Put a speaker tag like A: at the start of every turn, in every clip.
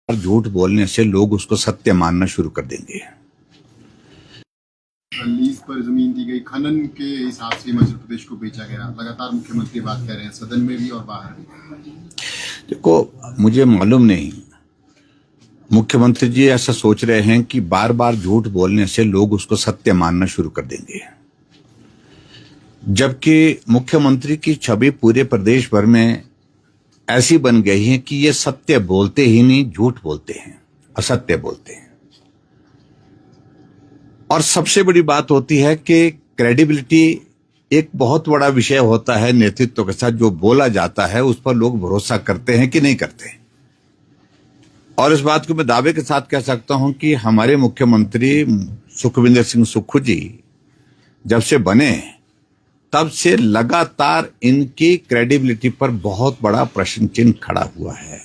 A: झूठ बोलने से लोग उसको सत्य मानना शुरू कर देंगे।
B: लीज पर जमीन दी गई, खनन के हिसाब से हिमाचल प्रदेश को बेचा गया। लगातार मुख्यमंत्री बात कर रहे हैं सदन में भी और बाहर भी।
A: देखो, मुझे मालूम नहीं मुख्यमंत्री जी ऐसा सोच रहे हैं कि बार बार झूठ बोलने से लोग उसको सत्य मानना शुरू कर देंगे, जबकि मुख्यमंत्री की छवि पूरे प्रदेश भर में ऐसी बन गई है कि ये सत्य बोलते ही नहीं, झूठ बोलते हैं, असत्य बोलते हैं। और सबसे बड़ी बात होती है कि क्रेडिबिलिटी एक बहुत बड़ा विषय होता है नेतृत्व के साथ। जो बोला जाता है उस पर लोग भरोसा करते हैं कि नहीं करते। और इस बात को मैं दावे के साथ कह सकता हूं कि हमारे मुख्यमंत्री सुखविंदर सिंह सुक्खू जी जब से बने तब से लगातार इनकी क्रेडिबिलिटी पर बहुत बड़ा प्रश्न चिन्ह खड़ा हुआ है।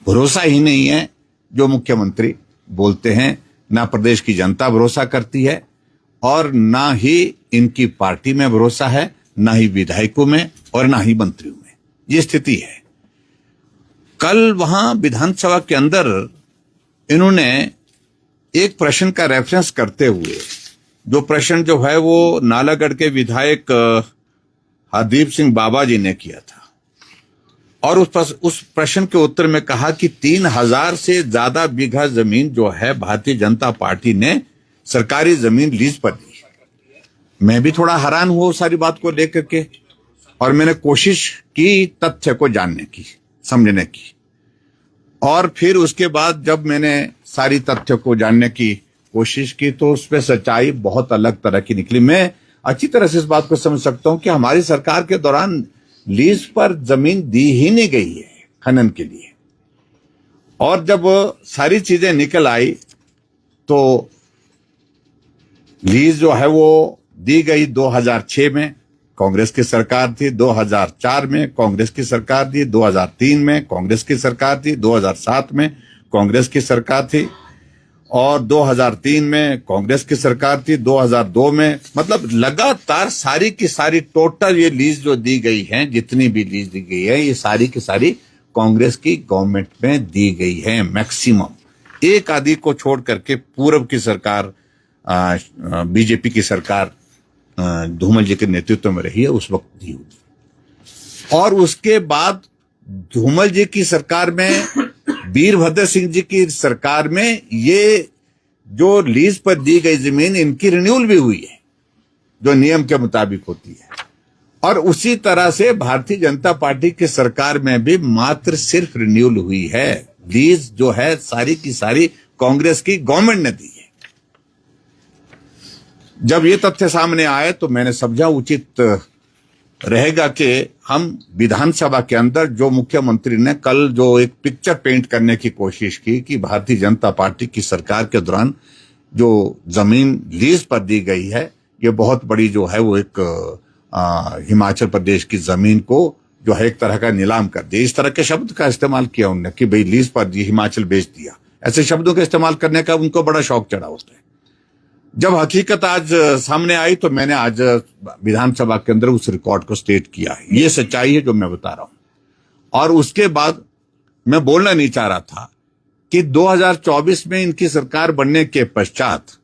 A: भरोसा ही नहीं है जो मुख्यमंत्री बोलते हैं, ना प्रदेश की जनता भरोसा करती है और ना ही इनकी पार्टी में भरोसा है, ना ही विधायकों में और ना ही मंत्रियों में। ये स्थिति है। कल वहां विधानसभा के अंदर इन्होंने एक प्रश्न का रेफरेंस करते हुए, जो प्रश्न जो है वो नालागढ़ के विधायक हरदीप सिंह बाबा जी ने किया था, और उस प्रश्न के उत्तर में कहा कि 3000 से ज्यादा बीघा जमीन जो है भारतीय जनता पार्टी ने सरकारी जमीन लीज पर दी। मैं भी थोड़ा हैरान हुआ सारी बात को लेकर के, और मैंने कोशिश की तथ्य को जानने की, समझने की। और फिर उसके बाद जब मैंने सारी तथ्य को जानने की कोशिश की तो उसमें सच्चाई बहुत अलग तरह की निकली। मैं अच्छी तरह से इस बात को समझ सकता हूं कि हमारी सरकार के दौरान लीज पर जमीन दी ही नहीं गई है खनन के लिए। और जब सारी चीजें निकल आई तो लीज जो है वो दी गई 2006 में, कांग्रेस की सरकार थी। 2004 में कांग्रेस की सरकार थी। 2003 में कांग्रेस की सरकार थी। 2007 में कांग्रेस की सरकार थी और 2003 में कांग्रेस की सरकार थी। 2002 में, मतलब लगातार सारी की सारी टोटल ये लीज जो दी गई है, जितनी भी लीज दी गई है, ये सारी की सारी कांग्रेस की गवर्नमेंट में दी गई है मैक्सिमम। एक आदि को छोड़ करके पूर्व की सरकार, बीजेपी की सरकार धूमल जी के नेतृत्व में रही है, उस वक्त दी हुई। और उसके बाद धूमल जी की सरकार में, वीरभद्र सिंह जी की सरकार में, ये जो लीज पर दी गई जमीन इनकी रिन्यूअल भी हुई है, जो नियम के मुताबिक होती है। और उसी तरह से भारतीय जनता पार्टी की सरकार में भी मात्र सिर्फ रिन्यूअल हुई है। लीज जो है सारी की सारी कांग्रेस की गवर्नमेंट ने दी है। जब ये तथ्य सामने आए तो मैंने समझा उचित रहेगा कि हम विधानसभा के अंदर, जो मुख्यमंत्री ने कल जो एक पिक्चर पेंट करने की कोशिश की कि भारतीय जनता पार्टी की सरकार के दौरान जो जमीन लीज पर दी गई है, ये बहुत बड़ी जो है वो एक हिमाचल प्रदेश की जमीन को जो है एक तरह का नीलाम कर दिया। इस तरह के शब्द का इस्तेमाल किया उन्होंने कि भाई लीज पर दी, हिमाचल बेच दिया। ऐसे शब्दों का इस्तेमाल करने का उनको बड़ा शौक चढ़ा होता है। जब हकीकत आज सामने आई तो मैंने आज विधानसभा के अंदर उस रिकॉर्ड को स्टेट किया है। ये सच्चाई है जो मैं बता रहा हूं। और उसके बाद मैं बोलना नहीं चाह रहा था कि 2024 में इनकी सरकार बनने के पश्चात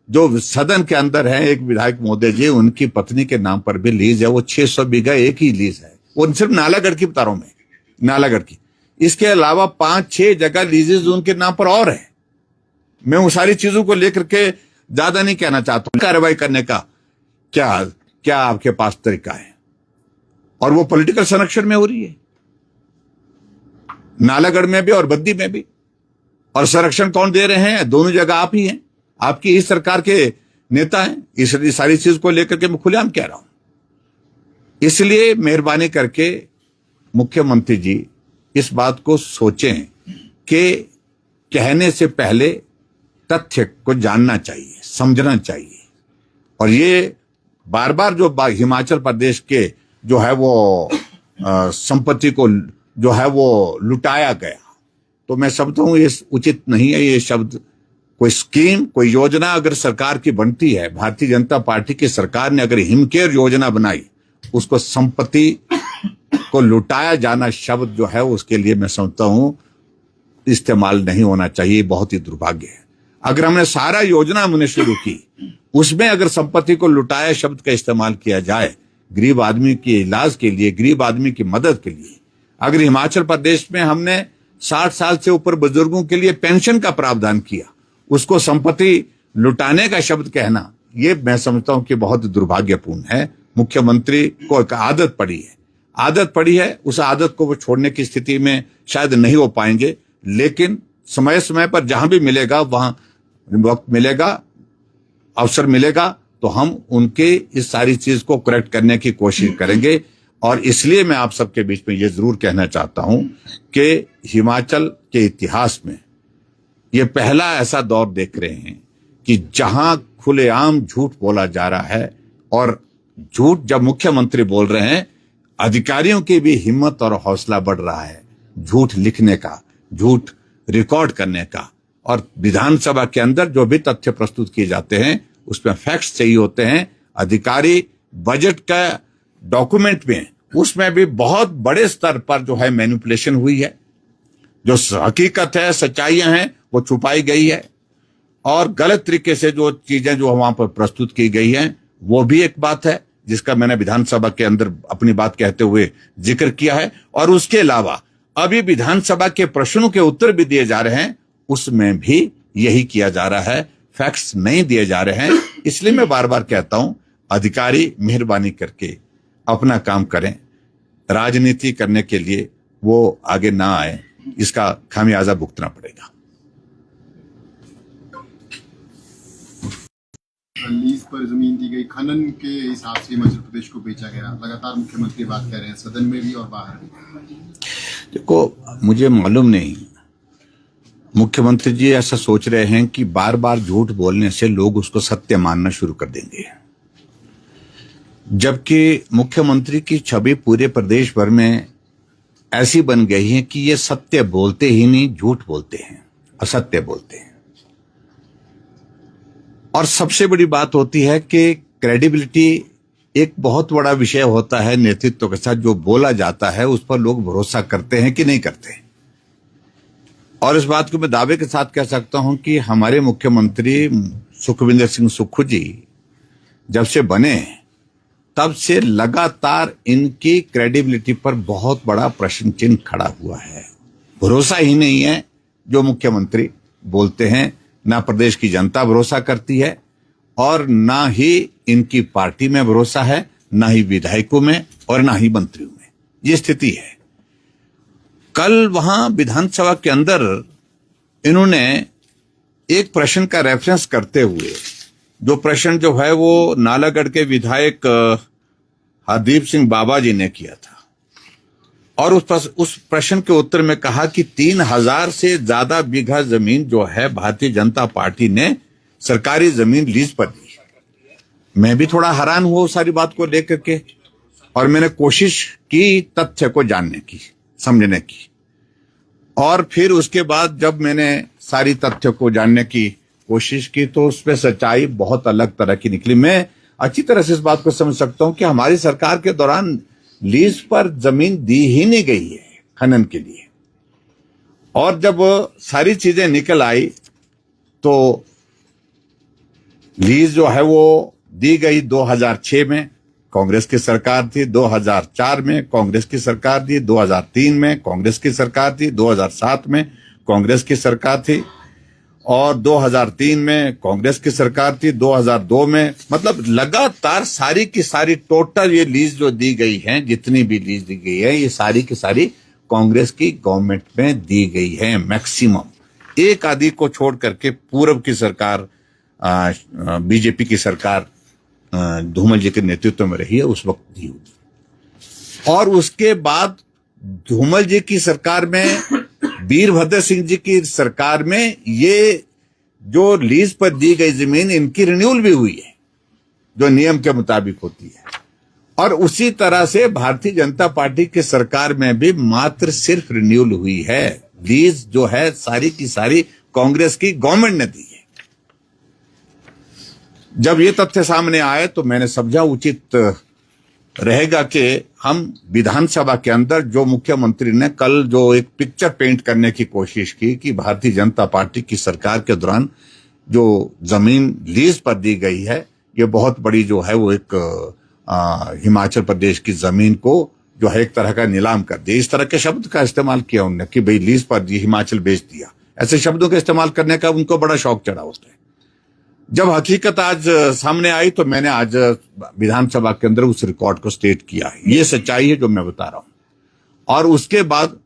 A: जो सदन के अंदर है, एक विधायक महोदय जी, उनकी पत्नी के नाम पर भी लीज है। वो 600 बीघा एक ही लीज है। वो सिर्फ नालागढ़ की बता रहा हूं मैं, नालागढ़ की। इसके अलावा 5-6 जगह लीजेज उनके नाम पर और है। मैं उन सारी चीजों को लेकर के ज्यादा नहीं कहना चाहता हूं। कार्रवाई करने का क्या आपके पास तरीका है? और वो पॉलिटिकल संरक्षण में हो रही है, नालागढ़ में भी और बद्दी में भी। और संरक्षण कौन दे रहे हैं? दोनों जगह आप ही हैं, आपकी इस सरकार के नेता हैं। इस सारी चीज को लेकर के मैं खुलेआम कह रहा हूं। इसलिए मेहरबानी करके मुख्यमंत्री जी इस बात को सोचें कि कहने से पहले तथ्य को जानना चाहिए, समझना चाहिए। और ये बार बार जो हिमाचल प्रदेश के जो है वो संपत्ति को जो है वो लुटाया गया, तो मैं समझता हूं ये उचित नहीं है। ये शब्द, कोई स्कीम, कोई योजना अगर सरकार की बनती है, भारतीय जनता पार्टी की सरकार ने अगर हिमकेयर योजना बनाई, उसको संपत्ति को लुटाया जाना शब्द जो है उसके लिए मैं समझता हूं इस्तेमाल नहीं होना चाहिए, बहुत ही दुर्भाग्य है। अगर हमने सारा योजना हमने शुरू की, उसमें अगर संपत्ति को लुटाया शब्द का इस्तेमाल किया जाए गरीब आदमी के इलाज के लिए, गरीब आदमी की मदद के लिए, अगर हिमाचल प्रदेश में हमने 60 साल से ऊपर बुजुर्गों के लिए पेंशन का प्रावधान किया, उसको संपत्ति लुटाने का शब्द कहना, ये मैं समझता हूं कि बहुत दुर्भाग्यपूर्ण है। मुख्यमंत्री को एक आदत पड़ी है, उस आदत को वो छोड़ने की स्थिति में शायद नहीं हो पाएंगे, लेकिन समय समय पर जहां भी मिलेगा, वहां वक्त मिलेगा, अवसर मिलेगा, तो हम उनके इस सारी चीज को करेक्ट करने की कोशिश करेंगे। और इसलिए मैं आप सबके बीच में ये जरूर कहना चाहता हूं कि हिमाचल के इतिहास में ये पहला ऐसा दौर देख रहे हैं कि जहां खुलेआम झूठ बोला जा रहा है, और झूठ जब मुख्यमंत्री बोल रहे हैं, अधिकारियों की भी हिम्मत और हौसला बढ़ रहा है झूठ लिखने का, झूठ रिकॉर्ड करने का। और विधानसभा के अंदर जो भी तथ्य प्रस्तुत किए जाते हैं उसमें फैक्ट्स चाहिए होते हैं। अधिकारी बजट का डॉक्यूमेंट में, उसमें भी बहुत बड़े स्तर पर जो है मैनिपुलेशन हुई है, जो हकीकत है, सच्चाइयां हैं, वो छुपाई गई है, और गलत तरीके से जो चीजें जो वहां पर प्रस्तुत की गई हैं, वो भी एक बात है जिसका मैंने विधानसभा के अंदर अपनी बात कहते हुए जिक्र किया है। और उसके अलावा अभी विधानसभा के प्रश्नों के उत्तर भी दिए जा रहे हैं, उसमें भी यही किया जा रहा है, फैक्ट्स नहीं दिए जा रहे हैं। इसलिए मैं बार बार कहता हूं, अधिकारी मेहरबानी करके अपना काम करें, राजनीति करने के लिए वो आगे ना आए, इसका खामियाजा भुगतना पड़ेगा।
B: लीज पर जमीन दी गई, खनन के हिसाब से हिमाचल प्रदेश को बेचा गया, लगातार मुख्यमंत्री बात कर रहे हैं सदन में भी और बाहर भी।
A: देखो, मुझे मालूम नहीं, मुख्यमंत्री जी ऐसा सोच रहे हैं कि बार बार झूठ बोलने से लोग उसको सत्य मानना शुरू कर देंगे, जबकि मुख्यमंत्री की छवि पूरे प्रदेश भर में ऐसी बन गई है कि ये सत्य बोलते ही नहीं, झूठ बोलते हैं, असत्य बोलते हैं। और सबसे बड़ी बात होती है कि क्रेडिबिलिटी एक बहुत बड़ा विषय होता है नेतृत्व के साथ। जो बोला जाता है उस पर लोग भरोसा करते हैं कि नहीं करते। और इस बात को मैं दावे के साथ कह सकता हूं कि हमारे मुख्यमंत्री सुखविंदर सिंह सुक्खू जी जब से बने, तब से लगातार इनकी क्रेडिबिलिटी पर बहुत बड़ा प्रश्न चिन्ह खड़ा हुआ है। भरोसा ही नहीं है जो मुख्यमंत्री बोलते हैं, ना प्रदेश की जनता भरोसा करती है, और ना ही इनकी पार्टी में भरोसा है, ना ही विधायकों में, और ना ही मंत्रियों में। ये स्थिति है। कल वहां विधानसभा के अंदर इन्होंने एक प्रश्न का रेफरेंस करते हुए, जो प्रश्न जो है वो नालागढ़ के विधायक हरदीप सिंह बाबा जी ने किया था, और उस प्रश्न के उत्तर में कहा कि 3000 से ज्यादा बीघा जमीन जो है भारतीय जनता पार्टी ने सरकारी जमीन लीज पर दी। मैं भी थोड़ा हैरान हुआ उस सारी बात को लेकर के, और मैंने कोशिश की तथ्य को जानने की, समझने की। और फिर उसके बाद जब मैंने सारी तथ्य को जानने की कोशिश की तो उसमें सच्चाई बहुत अलग तरह की निकली। मैं अच्छी तरह से इस बात को समझ सकता हूं कि हमारी सरकार के दौरान लीज पर जमीन दी ही नहीं गई है खनन के लिए। और जब सारी चीजें निकल आई तो लीज जो है वो दी गई 2006 में, कांग्रेस की सरकार थी, 2004 में कांग्रेस की सरकार थी, 2003 में कांग्रेस की सरकार थी, 2007 में कांग्रेस की सरकार थी, और 2003 में कांग्रेस की सरकार थी, 2002 में, मतलब लगातार सारी की सारी टोटल ये लीज जो दी गई है, जितनी भी लीज दी गई है, ये सारी की सारी कांग्रेस की गवर्नमेंट में दी गई है मैक्सिमम। एक आदि को छोड़ करके पूर्व की सरकार, बीजेपी की सरकार धूमल जी के नेतृत्व में रही है, उस वक्त दी हुई। और उसके बाद धूमल जी की सरकार में, वीरभद्र सिंह जी की सरकार में, ये जो लीज पर दी गई जमीन, इनकी रिन्यूअल भी हुई है जो नियम के मुताबिक होती है। और उसी तरह से भारतीय जनता पार्टी की सरकार में भी मात्र सिर्फ रिन्यूअल हुई है। लीज जो है सारी की सारी कांग्रेस की गवर्नमेंट ने दी है। जब ये तथ्य सामने आए तो मैंने समझा उचित रहेगा कि हम विधानसभा के अंदर जो मुख्यमंत्री ने कल जो एक पिक्चर पेंट करने की कोशिश की कि भारतीय जनता पार्टी की सरकार के दौरान जो जमीन लीज पर दी गई है, ये बहुत बड़ी जो है वो एक हिमाचल प्रदेश की जमीन को जो है एक तरह का नीलाम कर दिया। इस तरह के शब्द का इस्तेमाल किया उन्होंने कि भाई लीज पर दी, हिमाचल बेच दिया। ऐसे शब्दों का इस्तेमाल करने का उनको बड़ा शौक चढ़ा होता है। जब हकीकत आज सामने आई तो मैंने आज विधानसभा के अंदर उस रिकॉर्ड को स्टेट किया है। ये सच्चाई है जो मैं बता रहा हूं। और उसके बाद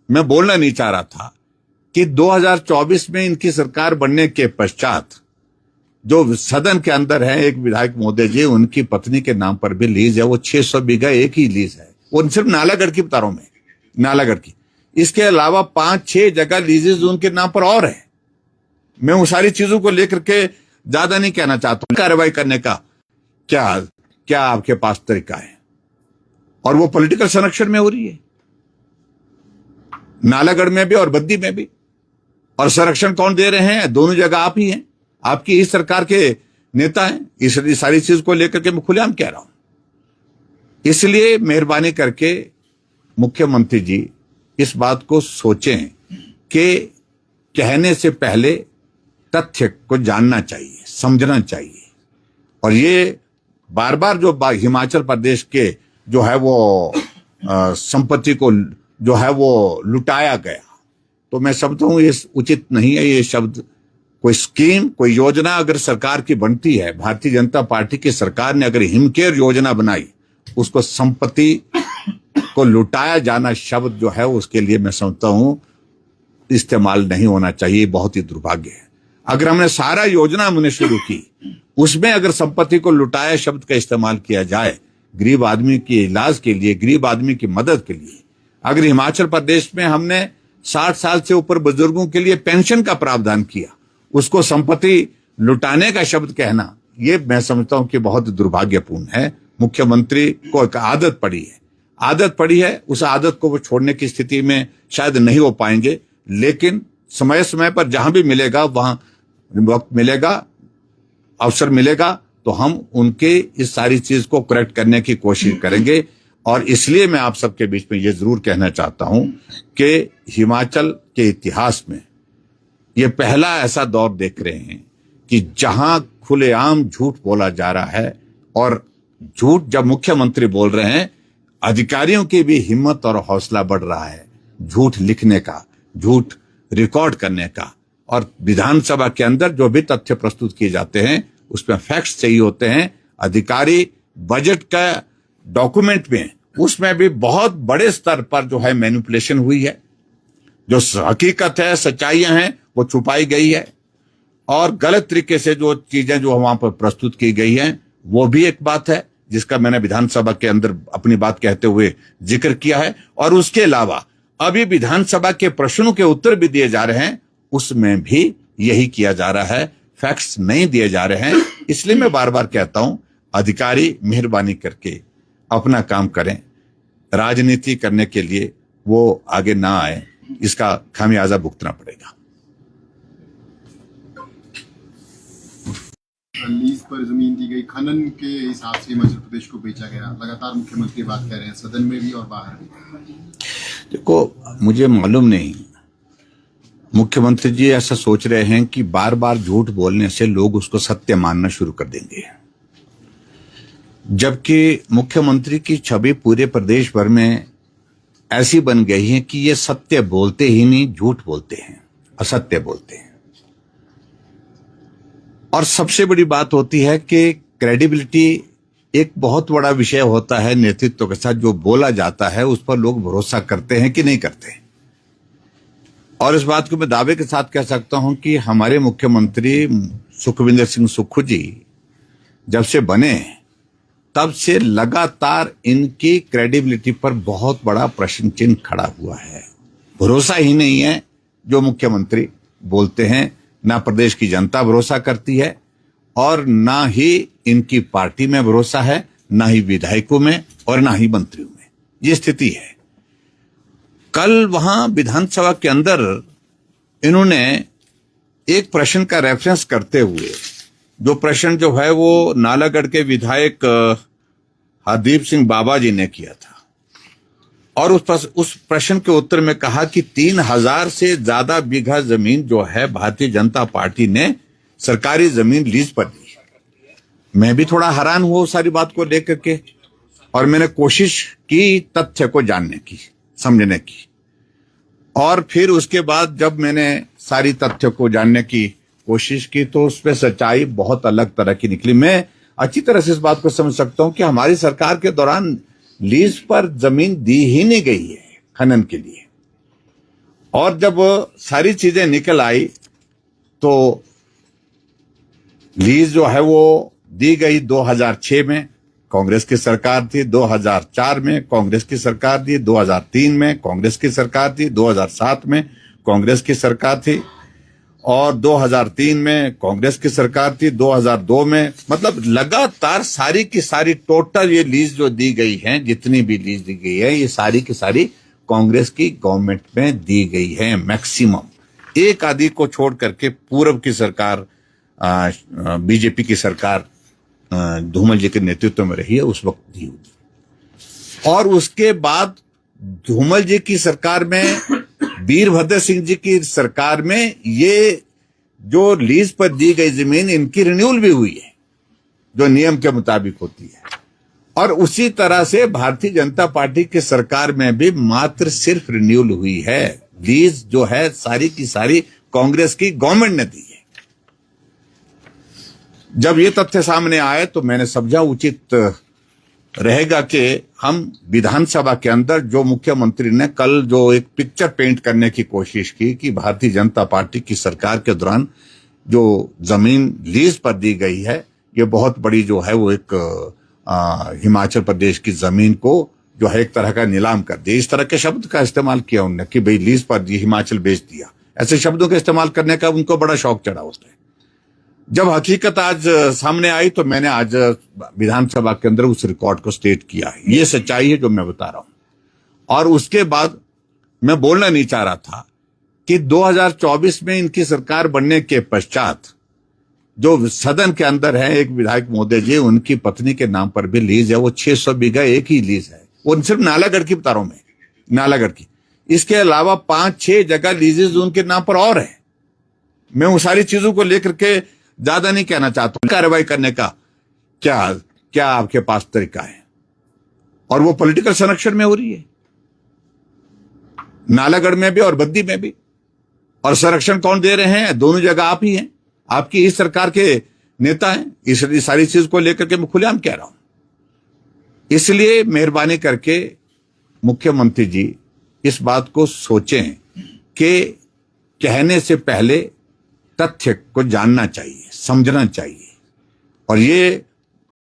A: मैं बोलना नहीं चाह रहा था कि 2024 में इनकी सरकार बनने के पश्चात जो सदन के अंदर है एक विधायक महोदय जी, उनकी पत्नी के नाम पर भी लीज है, वो 600 बीघा एक ही लीज है। वो सिर्फ नालागढ़ की बता रहा हूं मैं, नालागढ़ की। इसके अलावा 5-6 जगह लीजेज उनके नाम पर और है। मैं उन सारी चीजों को लेकर के ज्यादा नहीं कहना चाहता हूं। कार्रवाई करने का क्या आपके पास तरीका है? और वो पॉलिटिकल संरक्षण में हो रही है, नालागढ़ में भी और बद्दी में भी। और संरक्षण कौन दे रहे हैं? दोनों जगह आप ही हैं, आपकी इस सरकार के नेता हैं। इस सारी चीज को लेकर के मैं खुलेआम कह रहा हूं। इसलिए मेहरबानी करके मुख्यमंत्री जी इस बात को सोचें कि कहने से पहले तथ्य को जानना चाहिए, समझना चाहिए। और ये बार बार जो हिमाचल प्रदेश के जो है वो संपत्ति को जो है वो लुटाया गया, तो मैं समझता हूं ये उचित नहीं है। ये शब्द, कोई स्कीम, कोई योजना अगर सरकार की बनती है, भारतीय जनता पार्टी की सरकार ने अगर हिमकेयर योजना बनाई, उसको संपत्ति को लुटाया जाना शब्द जो है उसके लिए मैं समझता हूं इस्तेमाल नहीं होना चाहिए। बहुत ही दुर्भाग्य है। अगर हमने सारा योजना हमने शुरू की, उसमें अगर संपत्ति को लुटाया शब्द का इस्तेमाल किया जाए गरीब आदमी के इलाज के लिए, गरीब आदमी की मदद के लिए, अगर हिमाचल प्रदेश में हमने 60 साल से ऊपर बुजुर्गों के लिए पेंशन का प्रावधान किया, उसको संपत्ति लुटाने का शब्द कहना, ये मैं समझता हूं कि बहुत दुर्भाग्यपूर्ण है। मुख्यमंत्री को एक आदत पड़ी है, उस आदत को वो छोड़ने की स्थिति में शायद नहीं हो पाएंगे। लेकिन समय समय पर जहां भी मिलेगा, वहां वक्त मिलेगा, अवसर मिलेगा, तो हम उनके इस सारी चीज को करेक्ट करने की कोशिश करेंगे। और इसलिए मैं आप सबके बीच में ये जरूर कहना चाहता हूं कि हिमाचल के इतिहास में ये पहला ऐसा दौर देख रहे हैं कि जहां खुलेआम झूठ बोला जा रहा है। और झूठ जब मुख्यमंत्री बोल रहे हैं, अधिकारियों की भी हिम्मत और हौसला बढ़ रहा है झूठ लिखने का, झूठ रिकॉर्ड करने का। और विधानसभा के अंदर जो भी तथ्य प्रस्तुत किए जाते हैं उसमें फैक्ट्स चाहिए होते हैं। अधिकारी बजट का डॉक्यूमेंट में, उसमें भी बहुत बड़े स्तर पर जो है मैनिपुलेशन हुई है। जो हकीकत है, सच्चाइयां हैं, वो छुपाई गई है। और गलत तरीके से जो चीजें जो वहां पर प्रस्तुत की गई हैं, वो भी एक बात है जिसका मैंने विधानसभा के अंदर अपनी बात कहते हुए जिक्र किया है। और उसके अलावा अभी विधानसभा के प्रश्नों के उत्तर भी दिए जा रहे हैं, उसमें भी यही किया जा रहा है, फैक्ट्स नहीं दिए जा रहे हैं। इसलिए मैं बार बार कहता हूं, अधिकारी मेहरबानी करके अपना काम करें। राजनीति करने के लिए वो आगे ना आए, इसका खामियाजा भुगतना पड़ेगा।
B: लीज पर जमीन दी गई, खनन के हिसाब से हिमाचल प्रदेश को बेचा गया। लगातार मुख्यमंत्री बात कर रहे हैं, सदन में भी और बाहर भी।
A: देखो, मुझे मालूम नहीं मुख्यमंत्री जी ऐसा सोच रहे हैं कि बार बार झूठ बोलने से लोग उसको सत्य मानना शुरू कर देंगे, जबकि मुख्यमंत्री की छवि पूरे प्रदेश भर में ऐसी बन गई है कि ये सत्य बोलते ही नहीं, झूठ बोलते हैं, असत्य बोलते हैं। और सबसे बड़ी बात होती है कि क्रेडिबिलिटी एक बहुत बड़ा विषय होता है नेतृत्व के साथ। जो बोला जाता है उस पर लोग भरोसा करते हैं कि नहीं करते। और इस बात को मैं दावे के साथ कह सकता हूं कि हमारे मुख्यमंत्री सुखविंदर सिंह सुक्खू जी जब से बने, तब से लगातार इनकी क्रेडिबिलिटी पर बहुत बड़ा प्रश्न चिन्ह खड़ा हुआ है। भरोसा ही नहीं है जो मुख्यमंत्री बोलते हैं, ना प्रदेश की जनता भरोसा करती है और ना ही इनकी पार्टी में भरोसा है, ना ही विधायकों में और ना ही मंत्रियों में। ये स्थिति है। कल वहां विधानसभा के अंदर इन्होंने एक प्रश्न का रेफरेंस करते हुए, जो प्रश्न जो है वो नालागढ़ के विधायक हरदीप सिंह बाबा जी ने किया था, और उस प्रश्न के उत्तर में कहा कि 3000 से ज्यादा बीघा जमीन जो है भारतीय जनता पार्टी ने सरकारी जमीन लीज पर दी। मैं भी थोड़ा हैरान हुआ उस सारी बात को लेकर के, और मैंने कोशिश की तथ्य को जानने की, समझने की। और फिर उसके बाद जब मैंने सारी तथ्य को जानने की कोशिश की तो उसमें सच्चाई बहुत अलग तरह की निकली। मैं अच्छी तरह से इस बात को समझ सकता हूं कि हमारी सरकार के दौरान लीज पर जमीन दी ही नहीं गई है खनन के लिए। और जब सारी चीजें निकल आई तो लीज जो है वो दी गई 2006 में, कांग्रेस की सरकार थी। 2004 में कांग्रेस की सरकार थी। 2003 में कांग्रेस की सरकार थी। 2007 में कांग्रेस की सरकार थी, और 2003 में कांग्रेस की सरकार थी। 2002 में, मतलब लगातार सारी की सारी टोटल ये लीज जो दी गई है, जितनी भी लीज दी गई है, ये सारी की सारी कांग्रेस की गवर्नमेंट में दी गई है मैक्सिमम। एक आदि को छोड़ करके पूर्व की सरकार, बीजेपी की सरकार धूमल जी के नेतृत्व में रही है, उस वक्त दी हुई। और उसके बाद धूमल जी की सरकार में, वीरभद्र सिंह जी की सरकार में, ये जो लीज पर दी गई जमीन इनकी रिन्यूअल भी हुई है, जो नियम के मुताबिक होती है। और उसी तरह से भारतीय जनता पार्टी की सरकार में भी मात्र सिर्फ रिन्यूअल हुई है। लीज जो है सारी की सारी कांग्रेस की गवर्नमेंट ने दी है। जब ये तथ्य सामने आए तो मैंने समझा उचित रहेगा कि हम विधानसभा के अंदर, जो मुख्यमंत्री ने कल जो एक पिक्चर पेंट करने की कोशिश की कि भारतीय जनता पार्टी की सरकार के दौरान जो जमीन लीज पर दी गई है, ये बहुत बड़ी जो है वो एक हिमाचल प्रदेश की जमीन को जो है एक तरह का नीलाम कर दिया। इस तरह के शब्द का इस्तेमाल किया उन्होंने कि भाई लीज पर दी, हिमाचल बेच दिया। ऐसे शब्दों का इस्तेमाल करने का उनको बड़ा शौक चढ़ा होता है। जब हकीकत आज सामने आई तो मैंने आज विधानसभा के अंदर उस रिकॉर्ड को स्टेट किया है। ये सच्चाई है जो मैं बता रहा हूं। और उसके बाद मैं बोलना नहीं चाह रहा था कि 2024 में इनकी सरकार बनने के पश्चात जो सदन के अंदर है, एक विधायक महोदय जी, उनकी पत्नी के नाम पर भी लीज है। वो 600 बीघा एक ही लीज है, वो सिर्फ नालागढ़ की बता रहा हूं मैं, नालागढ़ की। इसके अलावा 5-6 जगह लीजेज उनके नाम पर और है। मैं उन सारी चीजों को लेकर के ज्यादा नहीं कहना चाहता हूं। कार्रवाई करने का क्या आपके पास तरीका है? और वो पॉलिटिकल संरक्षण में हो रही है, नालागढ़ में भी और बद्दी में भी। और संरक्षण कौन दे रहे हैं? दोनों जगह आप ही हैं, आपकी इस सरकार के नेता हैं। इस सारी चीज को लेकर के मैं खुलेआम कह रहा हूं। इसलिए मेहरबानी करके मुख्यमंत्री जी इस बात को सोचें कि कहने से पहले तथ्य को जानना चाहिए, समझना चाहिए। और ये